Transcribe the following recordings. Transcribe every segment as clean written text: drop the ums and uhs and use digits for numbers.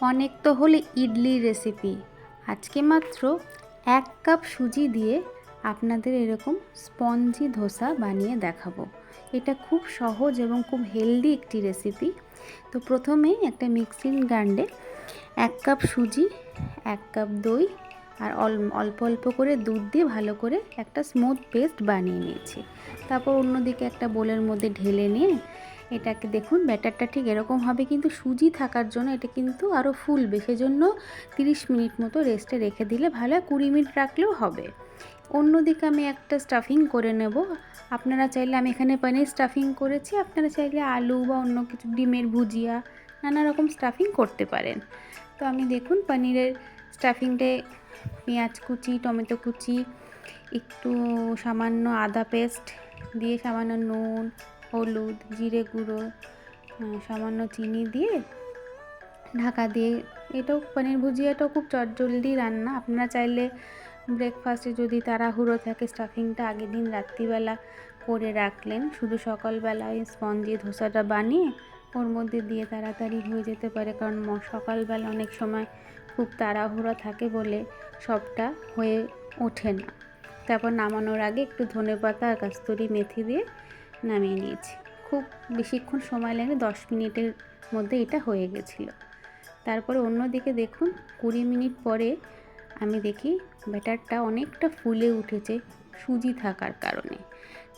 অনেক তো হলে ইডলি রেসিপি, আজকে মাত্র 1 কাপ সুজি দিয়ে আপনাদের এরকম স্পঞ্জি ধোসা বানিয়ে দেখাবো। এটা খুব সহজ এবং খুব হেলদি একটি রেসিপি। তো প্রথমে একটা মিক্সিং গ্রাইন্ডে 1 কাপ সুজি, 1 কাপ দই আর অল্প অল্প করে দুধ দিয়ে ভালো করে একটা স্মুথ পেস্ট বানিয়ে নিয়েছি। তারপর অন্যদিকে একটা বোলের মধ্যে ঢেলে নিয়ে এটাকে দেখুন ব্যাটারটা ঠিক এরকম হবে, কিন্তু সুজি থাকার জন্য এটা কিন্তু আরও ফুলবে, সেজন্য 30 মিনিট মতো রেস্টে রেখে দিলে ভালো, 20 মিনিট রাখলেও হবে। অন্যদিকে আমি একটা স্টাফিং করে নেব। আপনারা চাইলে, আমি এখানে পনির স্টাফিং করেছি, আপনারা চাইলে আলু বা অন্য কিছু, ডিমের ভুজিয়া, নানা রকম স্টাফিং করতে পারেন। তো আমি দেখুন পনিরের স্টাফিংটায় পেঁয়াজ কুচি, টমেটো কুচি, একটু সামান্য আদা পেস্ট দিয়ে, সামান্য নুন, হলুদ, জিরে গুঁড়ো, সামান্য চিনি দিয়ে ঢাকা দিয়ে, এটাও পনির ভুজিয়াটাও খুব চটজলদি রান্না। আপনারা চাইলে ব্রেকফাস্টে যদি তাড়াহুড়ো থাকে, স্টাফিংটা আগের দিন রাত্রিবেলা করে রাখলেন, শুধু সকালবেলা ওই স্পঞ্জি ধোসাটা বানিয়ে ওর মধ্যে দিয়ে তাড়াতাড়ি হয়ে যেতে পারে, কারণ সকালবেলা অনেক সময় খুব তাড়াহুড়ো থাকে বলে সবটা হয়ে ওঠে না। তারপর নামানোর আগে একটু ধনেপাতা আর কস্তুরি মেথি দিয়ে নামিয়ে নিয়েছি। খুব বেশিক্ষণ সময় লাগে, 10 মিনিটের মধ্যে এটা হয়ে গেছিলো। তারপরে অন্যদিকে দেখুন 20 মিনিট পরে আমি দেখি ব্যাটারটা অনেকটা ফুলে উঠেছে সুজি থাকার কারণে।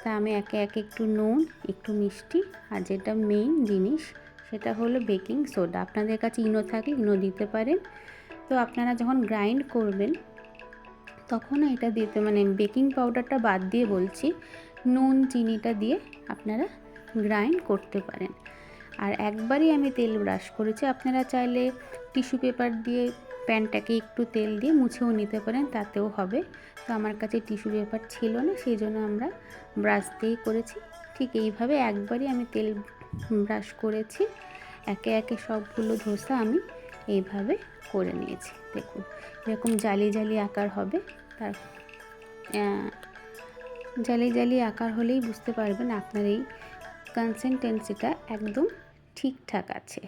তা আমি একে একে একটু নুন, একটু মিষ্টি, আর যেটা মেইন জিনিস সেটা হলো বেকিং সোডা। আপনাদের কাছে ইনো থাকলে ইনো দিতে পারেন। তো আপনারা যখন গ্রাইন্ড করবেন তখন এটা দিতে, মানে বেকিং পাউডারটা বাদ দিয়ে বলছি, নুন চিনিটা দিয়ে আপনারা গ্রাইন্ড করতে পারেন। আর একবারই আমি তেল ব্রাশ করেছি, আপনারা চাইলে টিস্যু পেপার দিয়ে প্যানটাকে একটু তেল দিয়ে মুছেও নিতে পারেন, তাতেও হবে। তো আমার কাছে টিস্যু পেপার ছিল না, সেই জন্য আমরা ব্রাশ দিয়েই করেছি। ঠিক এইভাবে একবারই আমি তেল ব্রাশ করেছি। একে একে সবগুলো ধোসা আমি এইভাবে করে নিয়েছি। দেখুন এরকম জালি জালি আকার হবে। তার জালি জালি আকার হলেই বুঝতে পারবেন আপনার এই কনসিস্টেন্সিটা একদম ঠিকঠাক আছে।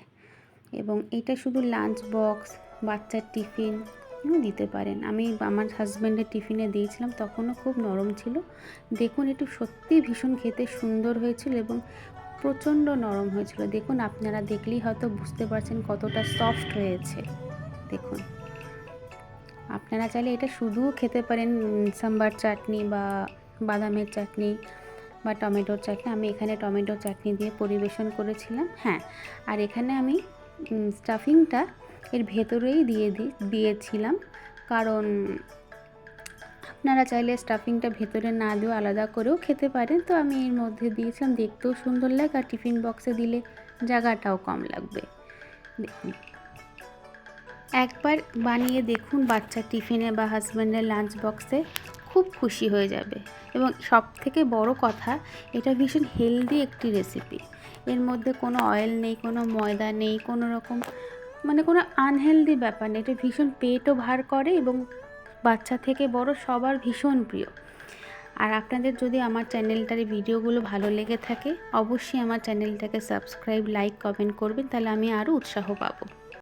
এবং এটা শুধু লাঞ্চ বক্স, বাচ্চার টিফিন দিতে পারেন। আমি আমার হাজব্যান্ডের টিফিনে দিয়েছিলাম, তখনও খুব নরম ছিল। দেখুন একটু সত্যি ভীষণ খেতে সুন্দর হয়েছিল এবং প্রচণ্ড নরম হয়েছিল। দেখুন আপনারা দেখলেই হয়তো বুঝতে পারছেন কতটা সফট হয়েছে। দেখুন আপনারা চাইলে এটা শুধুও খেতে পারেন, সাম্বার চাটনি বা বাদামের চাটনি বা টমেটোর চাটনি। আমি এখানে টমেটো চাটনি দিয়ে পরিবেশন করেছিলাম। হ্যাঁ, আর এখানে আমি স্টাফিংটা এর ভেতরেই দিয়েছিলাম, কারণ আপনারা চাইলে স্টাফিংটা ভেতরে না দিয়েও আলাদা করেও খেতে পারেন। তো আমি এর মধ্যে দিয়েছিলাম, দেখতেও সুন্দর লাগে, আর টিফিন বক্সে দিলে জায়গাটাও কম লাগবে। দেখুন একবার বানিয়ে দেখুন বাচ্চার টিফিনে বা হাজব্যান্ডের লাঞ্চ বক্সে, খুব খুশি হয়ে যাবে। এবং সবথেকে বড় কথা, এটা ভীষণ হেলদি একটি রেসিপি। এর মধ্যে কোনো অয়েল নেই, কোনো ময়দা নেই, কোনো রকম মানে কোনো আনহেলদি ব্যাপার নেই। এটা ভীষণ পেটও ভার করে এবং বাচ্চা থেকে বড় সবার ভীষণ প্রিয়। আর আপনাদের যদি আমার চ্যানেলটার ভিডিওগুলো ভালো লেগে থাকে, অবশ্যই আমার চ্যানেলটাকে সাবস্ক্রাইব, লাইক, কমেন্ট করবেন, তাহলে আমি আরও উৎসাহ পাবো।